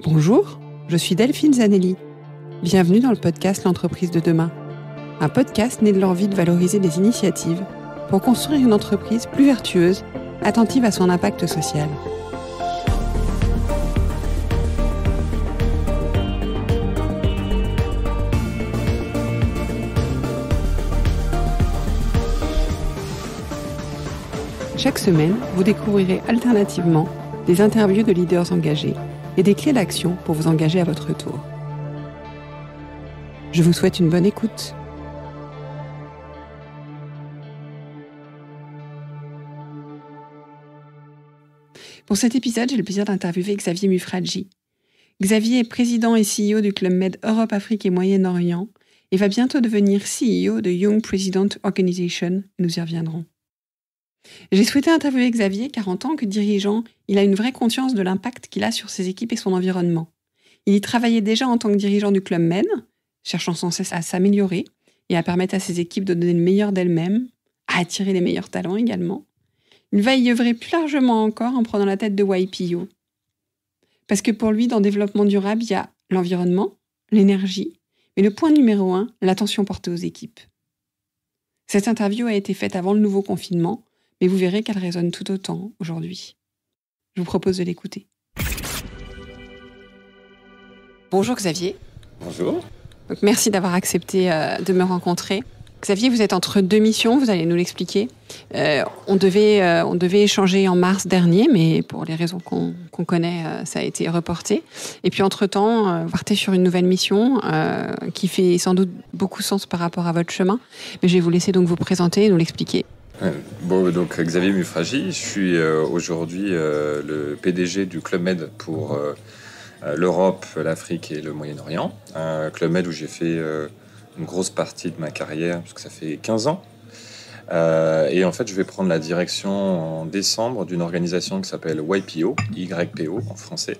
Bonjour, je suis Delphine Zanelli. Bienvenue dans le podcast L'entreprise de demain. Un podcast né de l'envie de valoriser des initiatives pour construire une entreprise plus vertueuse, attentive à son impact social. Chaque semaine, vous découvrirez alternativement des interviews de leaders engagés et des clés d'action pour vous engager à votre tour. Je vous souhaite une bonne écoute. Pour cet épisode, j'ai le plaisir d'interviewer Xavier Mufradji. Xavier est président et CEO du Club Med Europe, Afrique et Moyen-Orient et va bientôt devenir CEO de Young President Organization. Nous y reviendrons. J'ai souhaité interviewer Xavier car en tant que dirigeant, il a une vraie conscience de l'impact qu'il a sur ses équipes et son environnement. Il y travaillait déjà en tant que dirigeant du Club Med, cherchant sans cesse à s'améliorer et à permettre à ses équipes de donner le meilleur d'elles-mêmes, à attirer les meilleurs talents également. Il va y œuvrer plus largement encore en prenant la tête de YPO. Parce que pour lui, dans le développement durable, il y a l'environnement, l'énergie, mais le point numéro 1, l'attention portée aux équipes. Cette interview a été faite avant le nouveau confinement, mais vous verrez qu'elle résonne tout autant aujourd'hui. Je vous propose de l'écouter. Bonjour Xavier. Bonjour. Donc, merci d'avoir accepté de me rencontrer. Xavier, vous êtes entre deux missions, vous allez nous l'expliquer. On devait échanger en mars dernier, mais pour les raisons qu'on connaît, ça a été reporté. Et puis entre-temps, vous partez sur une nouvelle mission qui fait sans doute beaucoup sens par rapport à votre chemin. Mais je vais vous laisser donc vous présenter et nous l'expliquer. Bon, donc Xavier Mufradji, je suis aujourd'hui le PDG du Club Med pour l'Europe, l'Afrique et le Moyen-Orient. Un Club Med où j'ai fait une grosse partie de ma carrière, puisque ça fait 15 ans. Et en fait, je vais prendre la direction en décembre d'une organisation qui s'appelle YPO, YPO en français,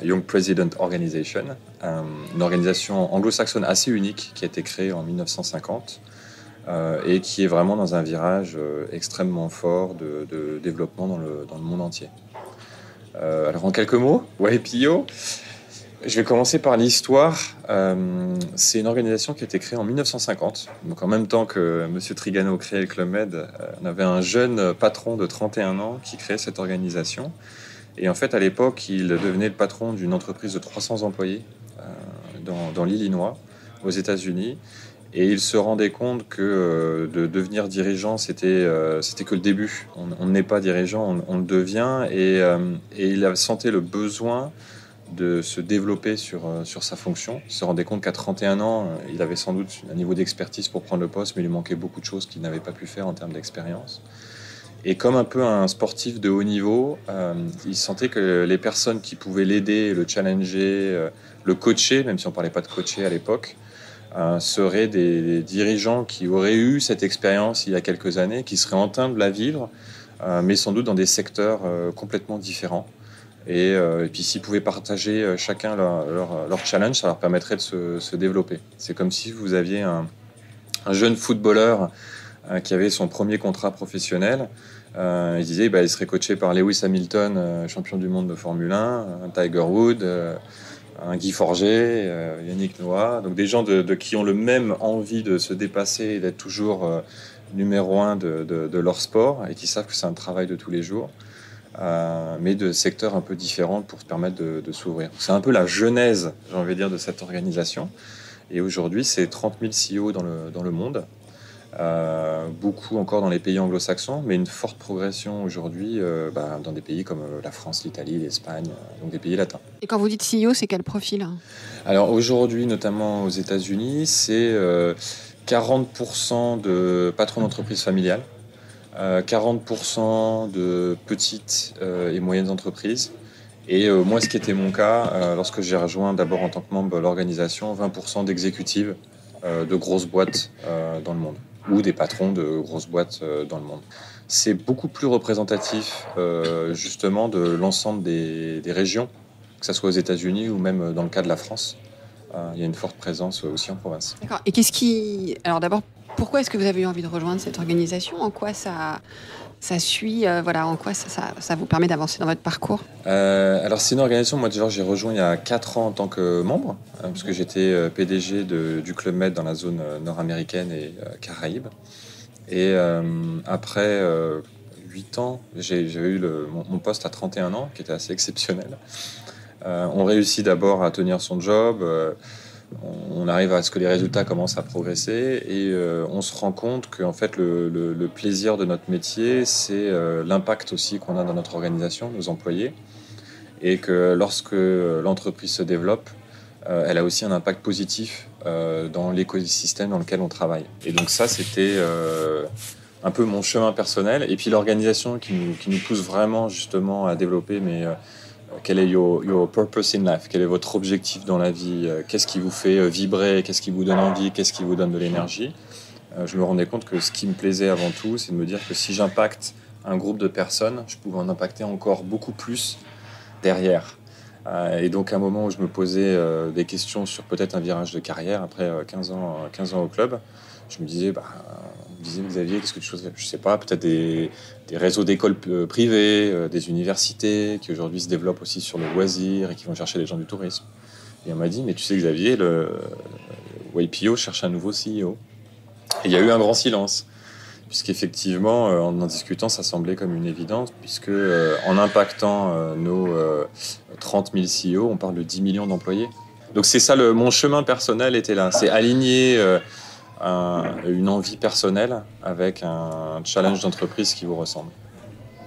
Young President Organization, une organisation anglo-saxonne assez unique qui a été créée en 1950. Et qui est vraiment dans un virage extrêmement fort de développement dans le monde entier. Alors en quelques mots, YPO, je vais commencer par l'histoire. C'est une organisation qui a été créée en 1950. Donc en même temps que M. Trigano créait le Club Med, on avait un jeune patron de 31 ans qui créait cette organisation. Et en fait, à l'époque, il devenait le patron d'une entreprise de 300 employés dans l'Illinois, aux États-Unis. Et il se rendait compte que de devenir dirigeant, c'était que le début. On n'est pas dirigeant, on le devient. Et il sentait le besoin de se développer sur sa fonction. Il se rendait compte qu'à 31 ans, il avait sans doute un niveau d'expertise pour prendre le poste, mais il lui manquait beaucoup de choses qu'il n'avait pas pu faire en termes d'expérience. Et comme un peu un sportif de haut niveau, il sentait que les personnes qui pouvaient l'aider, le challenger, le coacher, même si on ne parlait pas de coacher à l'époque, seraient des dirigeants qui auraient eu cette expérience il y a quelques années, qui seraient en train de la vivre, mais sans doute dans des secteurs complètement différents. Et puis s'ils pouvaient partager chacun leur challenge, ça leur permettrait de se développer. C'est comme si vous aviez un jeune footballeur qui avait son premier contrat professionnel. Il disait il serait coaché par Lewis Hamilton, champion du monde de Formule 1, un Tiger Woods, un Guy Forget, Yannick Noah, donc des gens de qui ont le même envie de se dépasser et d'être toujours numéro 1 de leur sport et qui savent que c'est un travail de tous les jours, mais de secteurs un peu différents pour se permettre de s'ouvrir. C'est un peu la genèse, j'ai envie de dire, de cette organisation. Et aujourd'hui, c'est 30 000 CEO dans le monde. Beaucoup encore dans les pays anglo-saxons, mais une forte progression aujourd'hui dans des pays comme la France, l'Italie, l'Espagne, donc des pays latins. Et quand vous dites CEO, c'est quel profil ? Alors aujourd'hui, notamment aux États-Unis, c'est 40% de patrons d'entreprises familiales, 40% de petites et moyennes entreprises, et moi, ce qui était mon cas, lorsque j'ai rejoint d'abord en tant que membre de l'organisation, 20% d'exécutives de grosses boîtes dans le monde, ou des patrons de grosses boîtes dans le monde. C'est beaucoup plus représentatif justement de l'ensemble des régions, que ce soit aux États-Unis ou même dans le cas de la France. Il y a une forte présence aussi en province. D'accord. Et qu'est-ce qui... Alors d'abord, pourquoi est-ce que vous avez eu envie de rejoindre cette organisation ? En quoi ça Ça suit, en quoi ça vous permet d'avancer dans votre parcours? Alors c'est une organisation, moi déjà j'ai rejoint il y a 4 ans en tant que membre, parce que j'étais PDG du Club Med dans la zone nord-américaine et Caraïbes. Et après 8 ans, j'avais eu mon poste à 31 ans, qui était assez exceptionnel. On réussit d'abord à tenir son job, on arrive à ce que les résultats commencent à progresser et on se rend compte que en fait, le plaisir de notre métier, c'est l'impact aussi qu'on a dans notre organisation, nos employés, et que lorsque l'entreprise se développe, elle a aussi un impact positif dans l'écosystème dans lequel on travaille. Et donc ça, c'était un peu mon chemin personnel. Et puis l'organisation qui nous pousse vraiment justement à développer, quel est your purpose in life? Quel est votre objectif dans la vie? Qu'est-ce qui vous fait vibrer? Qu'est-ce qui vous donne envie? Qu'est-ce qui vous donne de l'énergie? Je me rendais compte que ce qui me plaisait avant tout, c'est de me dire que si j'impacte un groupe de personnes, je pouvais en impacter encore beaucoup plus derrière. Et donc à un moment où je me posais des questions sur peut-être un virage de carrière, après 15 ans au club, je me disais, Xavier, qu'est-ce que tu choisirais? Je sais pas, peut-être des réseaux d'écoles privées, des universités qui aujourd'hui se développent aussi sur le loisir et qui vont chercher les gens du tourisme. Et on m'a dit, mais tu sais Xavier, le YPO cherche un nouveau CEO. Et il y a eu un grand silence, puisqu'effectivement, en discutant, ça semblait comme une évidence, puisque en impactant nos 30 000 CEO, on parle de 10 millions d'employés. Donc c'est ça, mon chemin personnel était là, c'est aligner une envie personnelle avec un challenge d'entreprise qui vous ressemble.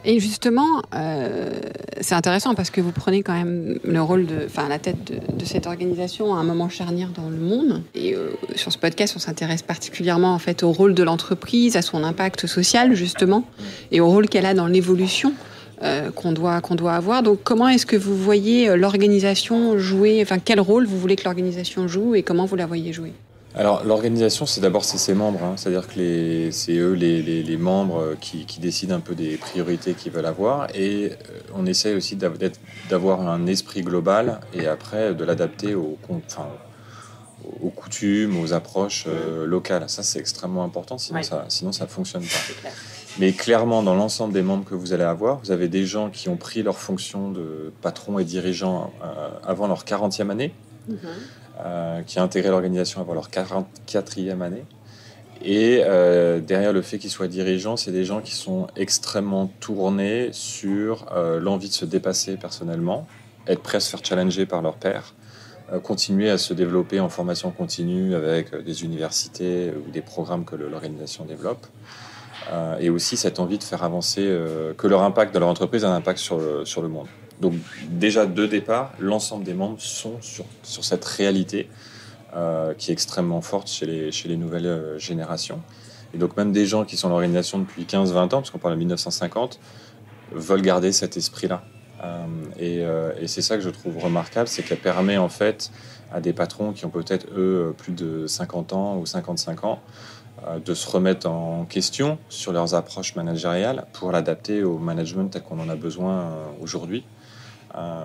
Et justement, c'est intéressant parce que vous prenez quand même le rôle la tête de cette organisation à un moment charnière dans le monde. Et sur ce podcast, on s'intéresse particulièrement en fait au rôle de l'entreprise, à son impact social justement, et au rôle qu'elle a dans l'évolution qu'on doit avoir. Donc, comment est-ce que vous voyez l'organisation jouer? Enfin, quel rôle vous voulez que l'organisation joue et comment vous la voyez jouer? Alors l'organisation, c'est d'abord ses membres, c'est-à-dire que c'est eux les membres qui décident un peu des priorités qu'ils veulent avoir, et on essaie aussi d'avoir un esprit global et après de l'adapter aux aux coutumes, aux approches locales. Ça, c'est extrêmement important, sinon ça ne fonctionne pas. Mais clairement, dans l'ensemble des membres que vous allez avoir, vous avez des gens qui ont pris leur fonction de patron et dirigeant avant leur 40e année, qui ont intégré l'organisation avant leur 44e année. Et derrière le fait qu'ils soient dirigeants, c'est des gens qui sont extrêmement tournés sur l'envie de se dépasser personnellement, être prêts à se faire challenger par leurs pairs, continuer à se développer en formation continue avec des universités ou des programmes que l'organisation développe. Et aussi cette envie de faire avancer, que leur impact dans leur entreprise a un impact sur le monde. Donc déjà de départ, l'ensemble des membres sont sur cette réalité qui est extrêmement forte chez les nouvelles générations. Et donc même des gens qui sont dans l'organisation depuis 15-20 ans, parce qu'on parle de 1950, veulent garder cet esprit-là. Et c'est ça que je trouve remarquable, c'est qu'elle permet en fait à des patrons qui ont peut-être eux plus de 50 ans ou 55 ans de se remettre en question sur leurs approches managériales pour l'adapter au management tel qu'on en a besoin aujourd'hui.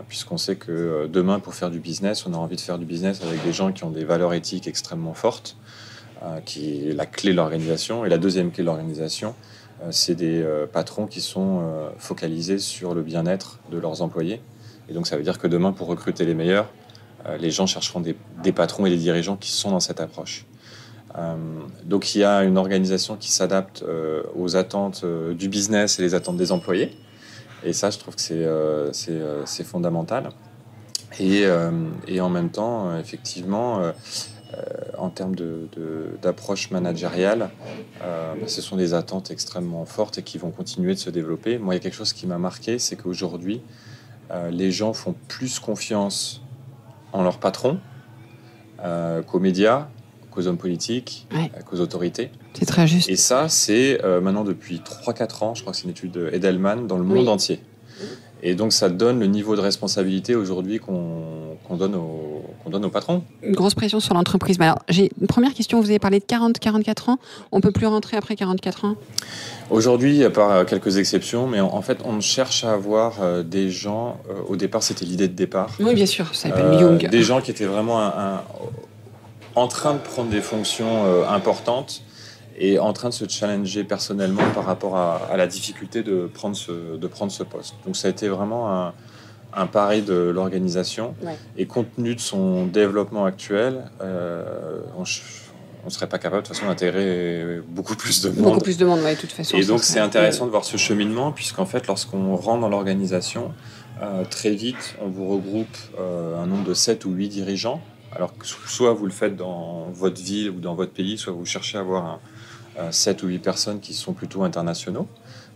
Puisqu'on sait que demain, pour faire du business, on a envie de faire du business avec des gens qui ont des valeurs éthiques extrêmement fortes, qui est la clé de l'organisation. Et la deuxième clé de l'organisation, c'est des patrons qui sont focalisés sur le bien-être de leurs employés. Et donc ça veut dire que demain, pour recruter les meilleurs, les gens chercheront des patrons et des dirigeants qui sont dans cette approche. Donc il y a une organisation qui s'adapte aux attentes du business et les attentes des employés. Et ça, je trouve que c'est fondamental. Et en même temps, effectivement, en termes d'approche managériale, ce sont des attentes extrêmement fortes et qui vont continuer de se développer. Moi, il y a quelque chose qui m'a marqué, c'est qu'aujourd'hui, les gens font plus confiance en leur patron qu'aux médias, qu'aux hommes politiques, qu'aux autorités. C'est très juste. Et ça, c'est maintenant depuis 3-4 ans, je crois que c'est une étude Edelman, dans le monde entier. Et donc, ça donne le niveau de responsabilité aujourd'hui qu'on donne aux patrons. Une grosse pression sur l'entreprise. Mais alors, j'ai une première question. Vous avez parlé de 40-44 ans. On ne peut plus rentrer après 44 ans? Aujourd'hui, à part quelques exceptions, mais en fait, on cherche à avoir des gens... au départ, c'était l'idée de départ. Oui, bien sûr. Ça s'appelle Jung. Des gens qui étaient vraiment en train de prendre des fonctions importantes et en train de se challenger personnellement par rapport à la difficulté de prendre ce poste. Donc ça a été vraiment un pari de l'organisation. Ouais. Et compte tenu de son développement actuel, on ne serait pas capable de toute façon d'intégrer beaucoup plus de monde. Beaucoup plus de monde, oui, de toute façon. Et donc c'est intéressant de voir ce cheminement, puisqu'en fait, lorsqu'on rentre dans l'organisation, très vite, on vous regroupe un nombre de 7 ou 8 dirigeants. Alors que soit vous le faites dans votre ville ou dans votre pays, soit vous cherchez à avoir 7 ou 8 personnes qui sont plutôt internationaux.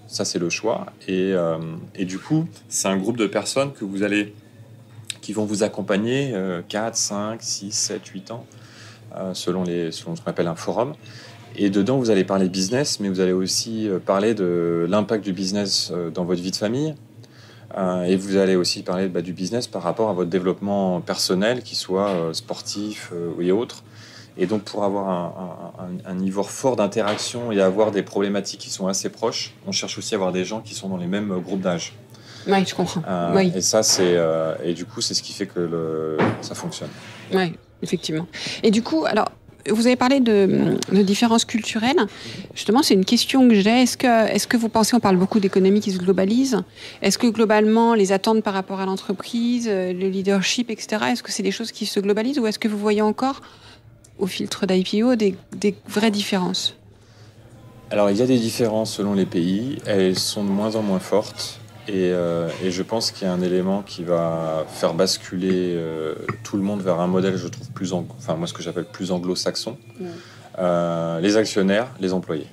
Ça, c'est le choix. Et du coup, c'est un groupe de personnes qui vont vous accompagner 4, 5, 6, 7, 8 ans, selon ce qu'on appelle un forum. Et dedans, vous allez parler business, mais vous allez aussi parler de l'impact du business dans votre vie de famille. Et vous allez aussi parler du business par rapport à votre développement personnel, qu'il soit sportif et autres. Et donc, pour avoir un niveau fort d'interaction et avoir des problématiques qui sont assez proches, on cherche aussi à avoir des gens qui sont dans les mêmes groupes d'âge. Oui, je comprends. Oui. Et ça, et du coup, c'est ce qui fait que ça fonctionne. Oui, effectivement. Et du coup, alors, vous avez parlé de différences culturelles. Justement, c'est une question que j'ai. Est-ce que vous pensez, on parle beaucoup d'économie qui se globalise, est-ce que globalement, les attentes par rapport à l'entreprise, le leadership, etc., est-ce que c'est des choses qui se globalisent ou est-ce que vous voyez encore, au filtre d'IPO, des vraies différences ? Alors, il y a des différences selon les pays. Elles sont de moins en moins fortes. Et je pense qu'il y a un élément qui va faire basculer tout le monde vers un modèle, je trouve, moi, ce que j'appelle plus anglo-saxon. Les actionnaires, les employés.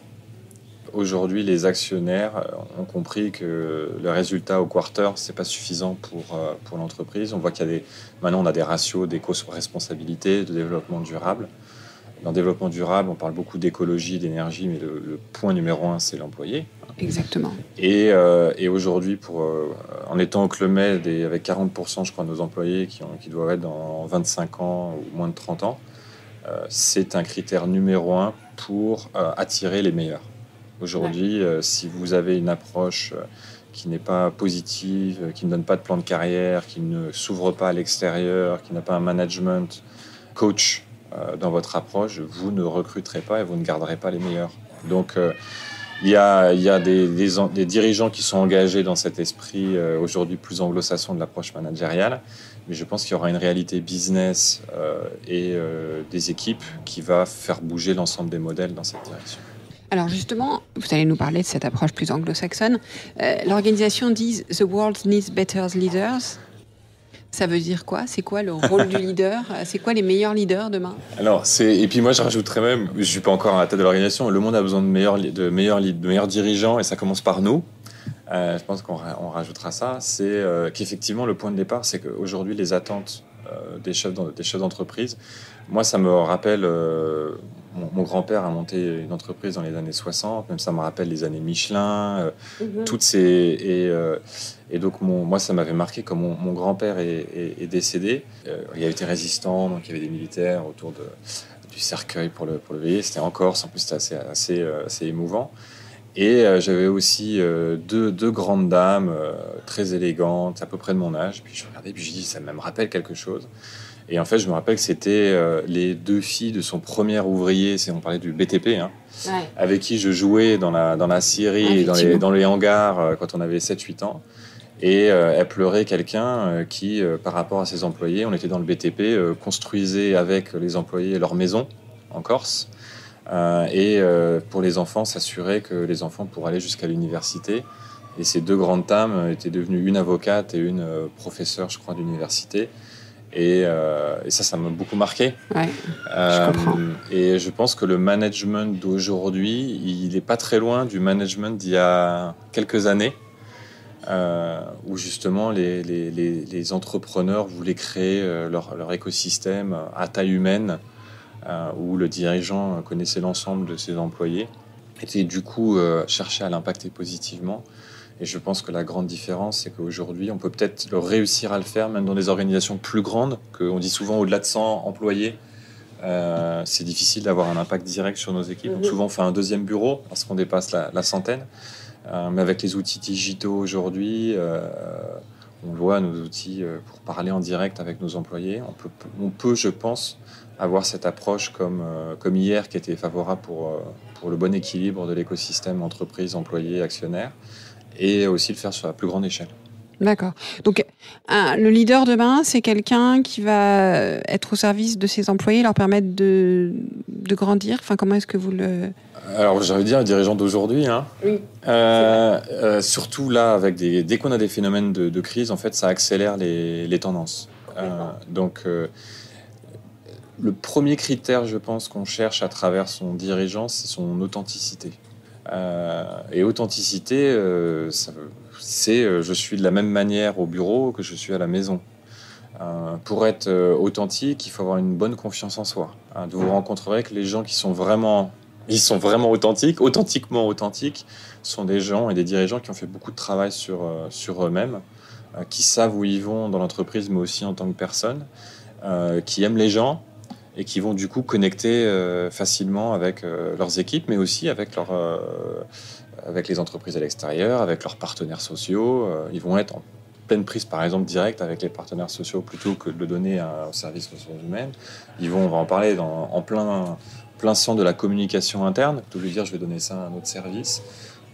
Aujourd'hui, les actionnaires ont compris que le résultat au quarter, c'est pas suffisant pour l'entreprise. On voit maintenant, on a des ratios d'éco-responsabilité, de développement durable. Dans le développement durable, on parle beaucoup d'écologie, d'énergie, mais le point numéro 1, c'est l'employé. Exactement. Et aujourd'hui, en étant au Club Med et avec 40%, je crois, de nos employés qui doivent être dans 25 ans ou moins de 30 ans, c'est un critère numéro 1 pour attirer les meilleurs. Aujourd'hui, si vous avez une approche qui n'est pas positive, qui ne donne pas de plan de carrière, qui ne s'ouvre pas à l'extérieur, qui n'a pas un management coach dans votre approche, vous ne recruterez pas et vous ne garderez pas les meilleurs. Donc, il y a des dirigeants qui sont engagés dans cet esprit aujourd'hui plus anglo-saxon de l'approche managériale, mais je pense qu'il y aura une réalité business et des équipes qui va faire bouger l'ensemble des modèles dans cette direction. Alors justement, vous allez nous parler de cette approche plus anglo-saxonne. L'organisation dit « The world needs better leaders ». Ça veut dire quoi ? C'est quoi le rôle du leader ? C'est quoi les meilleurs leaders demain ? Alors, et puis moi, je rajouterais même, je ne suis pas encore à la tête de l'organisation, le monde a besoin de meilleurs dirigeants et ça commence par nous. Je pense qu'on rajoutera ça. C'est qu'effectivement, le point de départ, c'est qu'aujourd'hui, les attentes des chefs d'entreprise, moi, ça me rappelle... Mon grand-père a monté une entreprise dans les années 60, même ça me rappelle les années Michelin, toutes ces... Et donc, moi, ça m'avait marqué quand mon grand-père est décédé. Il avait été résistant, donc il y avait des militaires autour du cercueil pour le veiller. C'était en Corse, en plus, c'était assez émouvant. Et j'avais aussi deux grandes dames très élégantes, à peu près de mon âge. Puis je regardais, puis je dis, ça me rappelle quelque chose. Et en fait, je me rappelle que c'était les deux filles de son premier ouvrier, on parlait du BTP, avec qui je jouais dans la Syrie, dans les hangars quand on avait 7-8 ans. Et elle pleurait quelqu'un qui, par rapport à ses employés, on était dans le BTP, construisait avec les employés leur maison en Corse. Et pour les enfants, s'assurait que les enfants pourraient aller jusqu'à l'université. Et ces deux grandes dames étaient devenues une avocate et une professeure, je crois, d'université. Et ça m'a beaucoup marqué. Ouais, je comprends. Et je pense que le management d'aujourd'hui, il n'est pas très loin du management d'il y a quelques années, où justement les entrepreneurs voulaient créer leur écosystème à taille humaine, où le dirigeant connaissait l'ensemble de ses employés, et du coup cherchait à l'impacter positivement. Et je pense que la grande différence, c'est qu'aujourd'hui, on peut peut-être réussir à le faire, même dans des organisations plus grandes, qu'on dit souvent au-delà de 100 employés. C'est difficile d'avoir un impact direct sur nos équipes. Donc souvent, on fait un deuxième bureau parce qu'on dépasse la centaine. Mais avec les outils digitaux aujourd'hui, On voit nos outils pour parler en direct avec nos employés. On peut, je pense, avoir cette approche comme hier qui était favorable pour le bon équilibre de l'écosystème entreprise, employés, actionnaires, et aussi le faire sur la plus grande échelle. D'accord. Donc, le leader demain, c'est quelqu'un qui va être au service de ses employés, leur permettre de grandir. Enfin, comment est-ce que vous le... Alors, j'allais dire, les dirigeants d'aujourd'hui, hein. Oui. Surtout là, dès qu'on a des phénomènes de crise, en fait, ça accélère les tendances. Donc, le premier critère, je pense, qu'on cherche à travers son dirigeant, c'est son authenticité. Et authenticité, je suis de la même manière au bureau que je suis à la maison. Pour être authentique, il faut avoir une bonne confiance en soi. Vous rencontrerez que les gens qui sont vraiment authentiques, authentiquement authentiques, sont des gens et des dirigeants qui ont fait beaucoup de travail sur eux-mêmes, qui savent où ils vont dans l'entreprise, mais aussi en tant que personne, qui aiment les gens et qui vont du coup connecter facilement avec leurs équipes, mais aussi avec les entreprises à l'extérieur, avec leurs partenaires sociaux. Ils vont être en pleine prise, par exemple, directe avec les partenaires sociaux plutôt que de le donner au service des ressources humaines. On va en parler en plein centre de la communication interne, plutôt que de dire je vais donner ça à un autre service.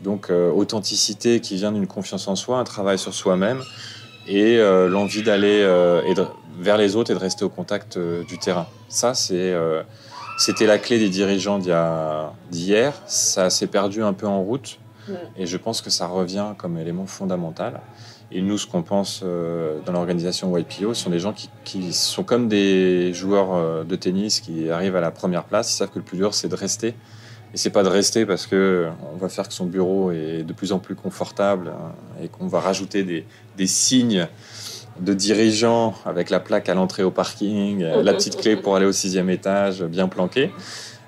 Donc authenticité qui vient d'une confiance en soi, un travail sur soi-même et l'envie d'aller vers les autres et de rester au contact du terrain. Ça, c'était la clé des dirigeants d'hier. Ça s'est perdu un peu en route et je pense que ça revient comme élément fondamental. Et nous, ce qu'on pense dans l'organisation YPO, ce sont des gens qui sont comme des joueurs de tennis qui arrivent à la première place. Ils savent que le plus dur, c'est de rester. Et c'est pas de rester parce que on va faire que son bureau est de plus en plus confortable et qu'on va rajouter des signes de dirigeants avec la plaque à l'entrée au parking, la petite clé pour aller au 6e étage bien planquée.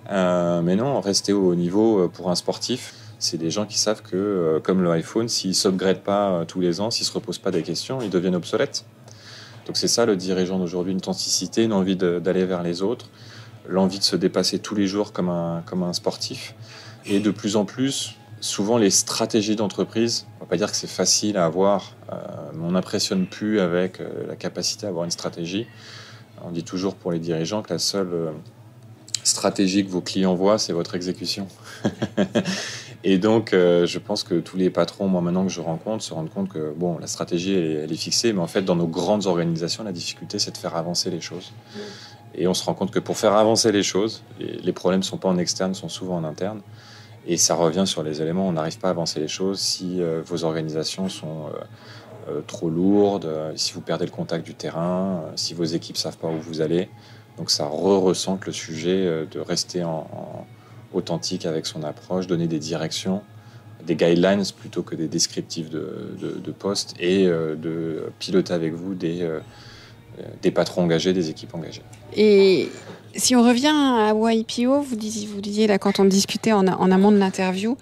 Mais non, rester au haut niveau pour un sportif, c'est des gens qui savent que, comme le iPhone, s'ils ne s'upgradent pas tous les ans, s'ils ne se reposent pas des questions, ils deviennent obsolètes. Donc c'est ça le dirigeant d'aujourd'hui, une authenticité, une envie d'aller vers les autres, l'envie de se dépasser tous les jours comme un sportif. Et de plus en plus, souvent les stratégies d'entreprise, on ne va pas dire que c'est facile à avoir, mais on n'impressionne plus avec la capacité à avoir une stratégie. On dit toujours pour les dirigeants que la seule stratégie que vos clients voient, c'est votre exécution. Et donc, je pense que tous les patrons, moi maintenant que je rencontre, se rendent compte que bon, la stratégie, elle est fixée, mais en fait, dans nos grandes organisations, la difficulté, c'est de faire avancer les choses. Et on se rend compte que pour faire avancer les choses, les problèmes ne sont pas en externe, sont souvent en interne. Et ça revient sur les éléments. On n'arrive pas à avancer les choses si vos organisations sont trop lourdes, si vous perdez le contact du terrain, si vos équipes ne savent pas où vous allez. Donc ça ressente le sujet de rester authentique avec son approche, donner des directions, des guidelines plutôt que des descriptifs de postes et de piloter avec vous des patrons engagés, des équipes engagées. Et si on revient à YPO, vous disiez là, quand on discutait en amont de l'interview,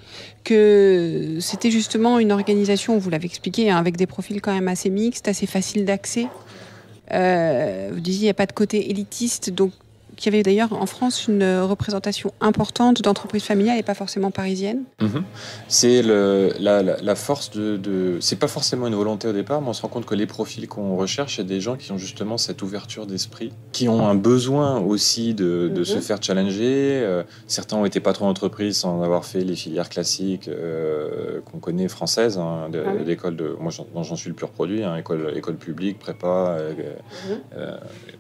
que c'était justement une organisation, vous l'avez expliqué, avec des profils quand même assez mixtes, assez faciles d'accès. Vous disiez qu'il n'y a pas de côté élitiste, donc qu'il y avait d'ailleurs en France une représentation importante d'entreprises familiales et pas forcément parisiennes. C'est la force c'est pas forcément une volonté au départ, mais on se rend compte que les profils qu'on recherche, c'est des gens qui ont justement cette ouverture d'esprit, qui ont un besoin aussi de se faire challenger. Certains ont été patrons d'entreprise sans avoir fait les filières classiques qu'on connaît françaises, d'école moi j'en suis le pur produit, école publique, prépa,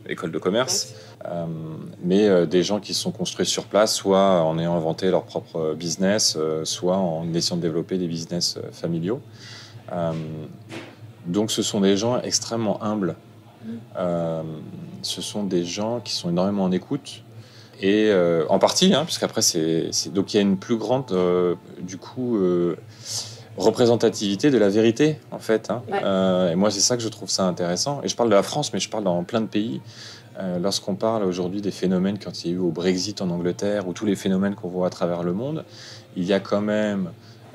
école de commerce. Mais des gens qui se sont construits sur place, soit en ayant inventé leur propre business, soit en essayant de développer des business familiaux. Donc ce sont des gens extrêmement humbles. Ce sont des gens qui sont énormément en écoute. Et en partie, puisqu'après, donc il y a une plus grande, représentativité de la vérité, en fait. Et moi, c'est ça que je trouve ça intéressant. Et je parle de la France, mais je parle dans plein de pays. Lorsqu'on parle aujourd'hui des phénomènes quand il y a eu au Brexit en Angleterre ou tous les phénomènes qu'on voit à travers le monde, il y a quand même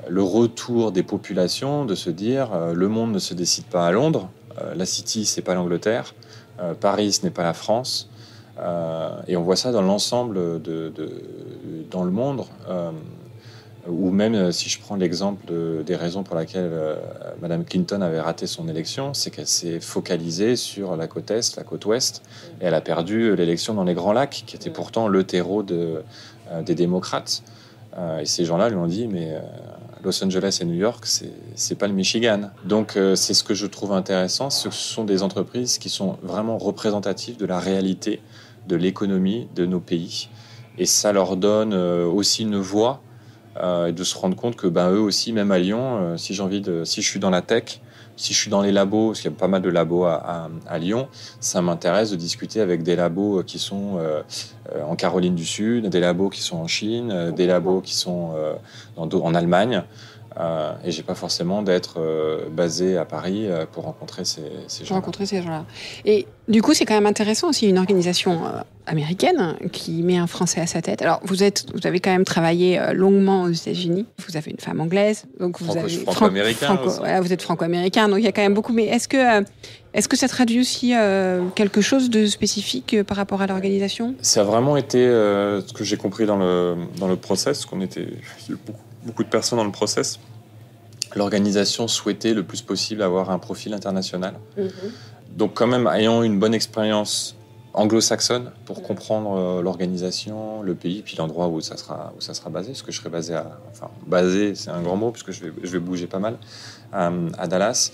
le retour des populations de se dire le monde ne se décide pas à Londres, la City c'est pas l'Angleterre, Paris ce n'est pas la France, et on voit ça dans l'ensemble dans le monde. Ou même si je prends l'exemple des raisons pour lesquelles Madame Clinton avait raté son élection, c'est qu'elle s'est focalisée sur la côte Est, la côte Ouest, et elle a perdu l'élection dans les Grands Lacs, qui était pourtant le terreau des démocrates. Et ces gens-là lui ont dit, mais Los Angeles et New York, c'est pas le Michigan. Donc c'est ce que je trouve intéressant, ce sont des entreprises qui sont vraiment représentatives de la réalité de l'économie de nos pays. Et ça leur donne aussi une voix, et de se rendre compte que eux aussi, même à Lyon, si je suis dans la tech, si je suis dans les labos, parce qu'il y a pas mal de labos à Lyon, ça m'intéresse de discuter avec des labos qui sont en Caroline du Sud, des labos qui sont en Chine, des labos qui sont en Allemagne. Et j'ai pas forcément d'être basé à Paris pour rencontrer ces gens-là. Rencontrer ces gens-là. Et du coup, c'est quand même intéressant aussi, une organisation américaine qui met un Français à sa tête. Alors, vous avez quand même travaillé longuement aux États-Unis. Vous avez une femme anglaise, donc vous avez franco-américain. Voilà, vous êtes franco-américain, donc il y a quand même beaucoup. Mais est-ce que ça traduit aussi quelque chose de spécifique par rapport à l'organisation ? Ça a vraiment été ce que j'ai compris dans le process, il y a beaucoup de personnes dans le process. L'organisation souhaitait le plus possible avoir un profil international. Donc quand même, ayant une bonne expérience anglo-saxonne pour comprendre l'organisation, le pays, puis l'endroit où ça sera basé, parce que je serai basé, c'est un grand mot, puisque je vais bouger pas mal, à Dallas,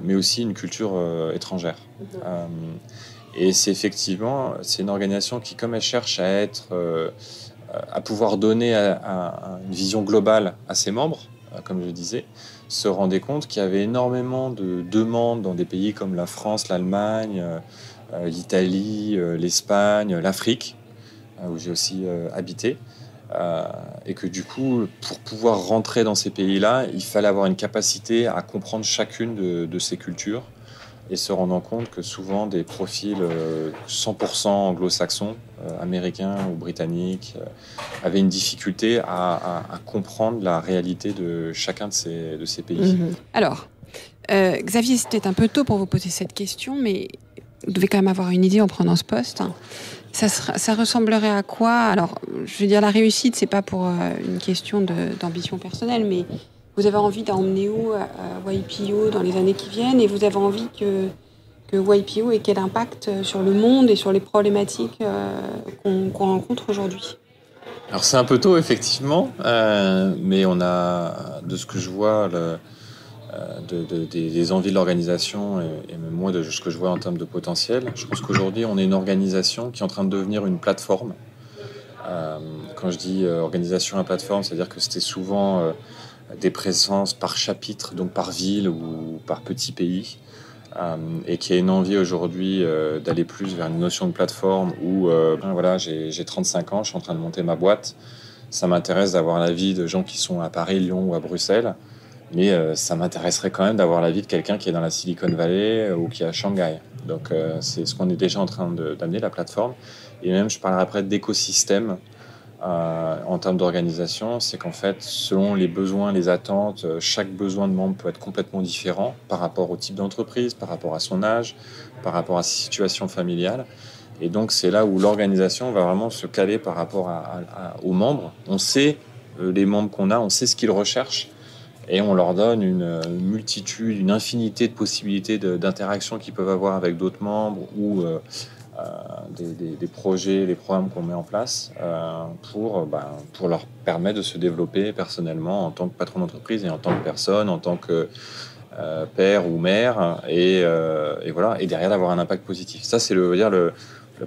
mais aussi une culture étrangère. Et c'est une organisation qui, comme elle cherche à pouvoir donner une vision globale à ses membres, comme je disais, se rendait compte qu'il y avait énormément de demandes dans des pays comme la France, l'Allemagne, l'Italie, l'Espagne, l'Afrique, où j'ai aussi habité, et que du coup, pour pouvoir rentrer dans ces pays-là, il fallait avoir une capacité à comprendre chacune de ces cultures, et se rendant compte que souvent des profils 100% anglo-saxons, américains ou britanniques, avaient une difficulté à comprendre la réalité de chacun de ces pays. Alors, Xavier, c'était un peu tôt pour vous poser cette question, mais vous devez quand même avoir une idée en prenant ce poste. Ça ressemblerait à quoi ? Alors, je veux dire, la réussite, c'est pas pour une question d'ambition personnelle, mais vous avez envie d'emmener où YPO dans les années qui viennent, et vous avez envie que YPO ait quel impact sur le monde et sur les problématiques qu'on rencontre aujourd'hui ? Alors c'est un peu tôt effectivement, mais on a, de ce que je vois, des envies de l'organisation et même moi de ce que je vois en termes de potentiel, je pense qu'aujourd'hui on est une organisation qui est en train de devenir une plateforme. Quand je dis organisation à plateforme, c'est-à-dire que c'était souvent des présences par chapitre, donc par ville ou par petit pays, et qui a une envie aujourd'hui d'aller plus vers une notion de plateforme où voilà, j'ai 35 ans, je suis en train de monter ma boîte, ça m'intéresse d'avoir l'avis de gens qui sont à Paris, Lyon ou à Bruxelles, mais ça m'intéresserait quand même d'avoir l'avis de quelqu'un qui est dans la Silicon Valley ou qui est à Shanghai. Donc c'est ce qu'on est déjà en train d'amener, la plateforme. Et même je parlerai après d'écosystème. En termes d'organisation, c'est qu'en fait, selon les besoins, les attentes, chaque besoin de membre peut être complètement différent par rapport au type d'entreprise, par rapport à son âge, par rapport à sa situation familiale. Et donc, c'est là où l'organisation va vraiment se caler par rapport aux membres. On sait les membres qu'on a, on sait ce qu'ils recherchent, et on leur donne une multitude, une infinité de possibilités d'interaction qu'ils peuvent avoir avec d'autres membres ou des projets, des programmes qu'on met en place pour leur permettre de se développer personnellement en tant que patron d'entreprise et en tant que personne, en tant que père ou mère, et voilà, et derrière d'avoir un impact positif. Ça, c'est le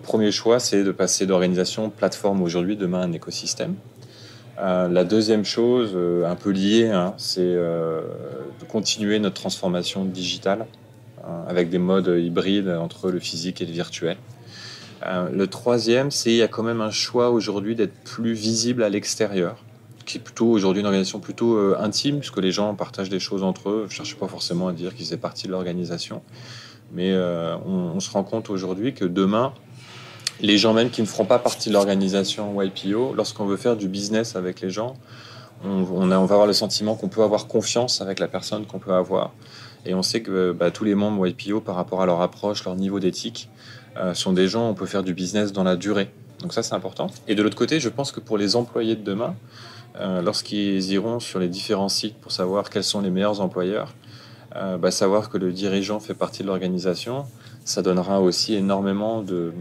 premier choix, c'est de passer d'organisation plateforme aujourd'hui, demain un écosystème. La deuxième chose, un peu liée, c'est de continuer notre transformation digitale avec des modes hybrides entre le physique et le virtuel. Le troisième, c'est qu'il y a quand même un choix aujourd'hui d'être plus visible à l'extérieur, qui est plutôt aujourd'hui une organisation plutôt intime, puisque les gens partagent des choses entre eux. Je ne cherche pas forcément à dire qu'ils faisaient partie de l'organisation, mais on se rend compte aujourd'hui que demain, les gens même qui ne feront pas partie de l'organisation YPO, lorsqu'on veut faire du business avec les gens, on va avoir le sentiment qu'on peut avoir confiance avec la personne qu'on peut avoir. Et on sait que tous les membres YPO, par rapport à leur approche, leur niveau d'éthique, sont des gens, on peut faire du business dans la durée. Donc ça, c'est important. Et de l'autre côté, je pense que pour les employés de demain, lorsqu'ils iront sur les différents sites pour savoir quels sont les meilleurs employeurs, savoir que le dirigeant fait partie de l'organisation, ça donnera aussi énormément de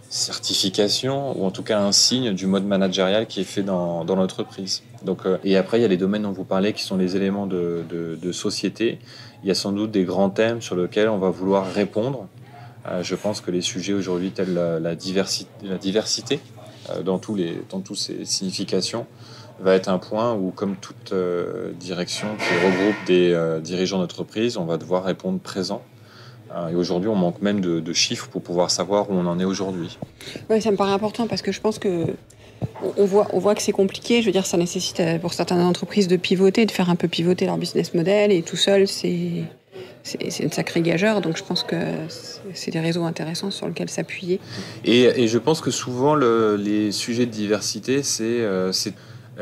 certification, ou en tout cas un signe du mode managérial qui est fait dans l'entreprise. Donc, et après, il y a les domaines dont vous parlez qui sont les éléments de société. Il y a sans doute des grands thèmes sur lesquels on va vouloir répondre. Je pense que les sujets aujourd'hui tels la diversité dans toutes ses significations va être un point où, comme toute direction qui regroupe des dirigeants d'entreprise, on va devoir répondre présent. Et aujourd'hui, on manque même de chiffres pour pouvoir savoir où on en est aujourd'hui. Oui, ça me paraît important parce que je pense que on voit que c'est compliqué. Je veux dire, ça nécessite pour certaines entreprises de pivoter, de faire un peu pivoter leur business model. Et tout seul, c'est une sacrée gageure. Donc je pense que c'est des réseaux intéressants sur lesquels s'appuyer. Et je pense que souvent, les sujets de diversité, c'est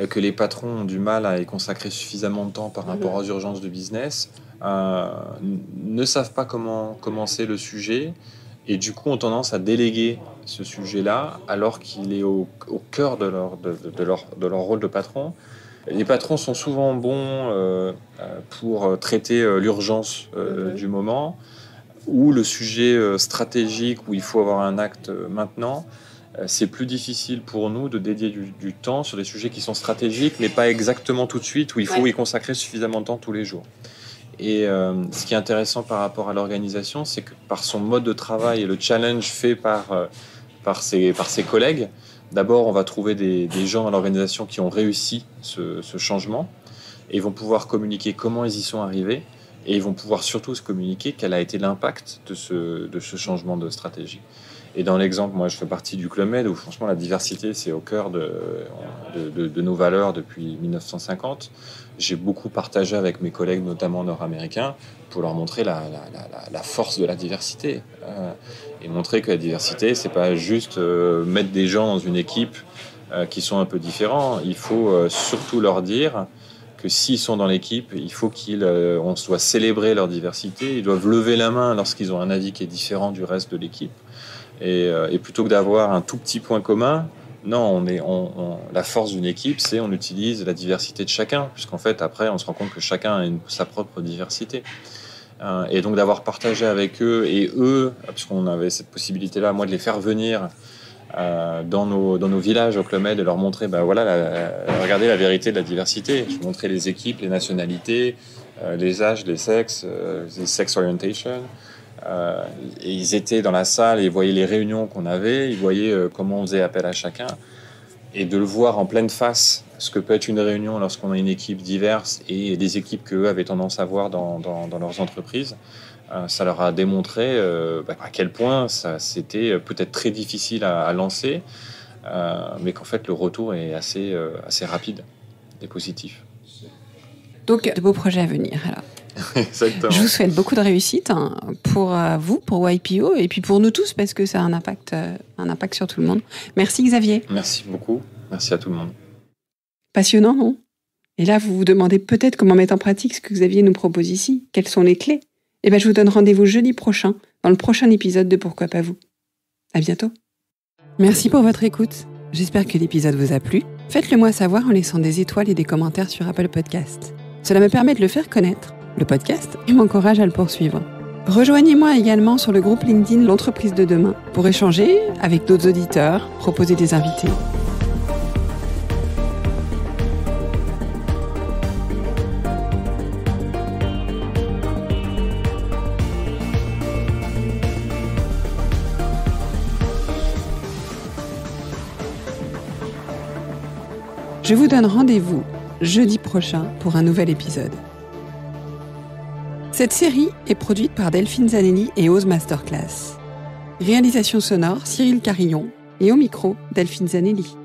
que les patrons ont du mal à y consacrer suffisamment de temps par rapport aux urgences de business. Ne savent pas comment commencer le sujet et du coup ont tendance à déléguer ce sujet-là alors qu'il est au cœur de leur rôle de patron. Les patrons sont souvent bons pour traiter l'urgence du moment ou le sujet stratégique où il faut avoir un acte maintenant. C'est plus difficile pour nous de dédier du temps sur des sujets qui sont stratégiques mais pas exactement tout de suite où il faut y consacrer suffisamment de temps tous les jours. Et ce qui est intéressant par rapport à l'organisation, c'est que par son mode de travail et le challenge fait par ses collègues, d'abord on va trouver des gens dans l'organisation qui ont réussi ce changement et ils vont pouvoir communiquer comment ils y sont arrivés et ils vont pouvoir surtout se communiquer quel a été l'impact de ce changement de stratégie. Et dans l'exemple, moi je fais partie du Club Med où franchement la diversité c'est au cœur de nos valeurs depuis 1950. J'ai beaucoup partagé avec mes collègues, notamment nord-américains, pour leur montrer la force de la diversité. Et montrer que la diversité, c'est pas juste mettre des gens dans une équipe qui sont un peu différents. Il faut surtout leur dire que s'ils sont dans l'équipe, il faut on doit célébrer leur diversité. Ils doivent lever la main lorsqu'ils ont un avis qui est différent du reste de l'équipe. Et plutôt que d'avoir un tout petit point commun, non, la force d'une équipe, c'est on utilise la diversité de chacun, puisqu'en fait, après, on se rend compte que chacun a sa propre diversité. Et donc d'avoir partagé avec eux, et eux, puisqu'on avait cette possibilité-là, moi, de les faire venir dans nos villages au Club Med, de leur montrer, regardez la vérité de la diversité. Je montrais les équipes, les nationalités, les âges, les sexes, les sex orientation. Et ils étaient dans la salle et ils voyaient les réunions qu'on avait, ils voyaient comment on faisait appel à chacun, et de le voir en pleine face, ce que peut être une réunion lorsqu'on a une équipe diverse et des équipes qu'eux avaient tendance à voir dans leurs entreprises, ça leur a démontré à quel point c'était peut-être très difficile à lancer, mais qu'en fait le retour est assez rapide et positif. Donc de beaux projets à venir alors. Exactement. Je vous souhaite beaucoup de réussite pour vous, pour YPO, et puis pour nous tous, parce que ça a un impact sur tout le monde. Merci Xavier. Merci beaucoup. Merci à tout le monde. Passionnant, non ? Et là, vous vous demandez peut-être comment mettre en pratique ce que Xavier nous propose ici. Quelles sont les clés ? Eh bien, je vous donne rendez-vous jeudi prochain, dans le prochain épisode de Pourquoi pas vous. À bientôt. Merci pour votre écoute. J'espère que l'épisode vous a plu. Faites-le moi savoir en laissant des étoiles et des commentaires sur Apple Podcasts. Cela me permet de le faire connaître, le podcast, et m'encourage à le poursuivre. Rejoignez-moi également sur le groupe LinkedIn L'Entreprise de demain pour échanger avec d'autres auditeurs, proposer des invités. Je vous donne rendez-vous jeudi prochain pour un nouvel épisode. Cette série est produite par Delphine Zanelli et Ose Masterclass. Réalisation sonore Cyril Carillon et au micro Delphine Zanelli.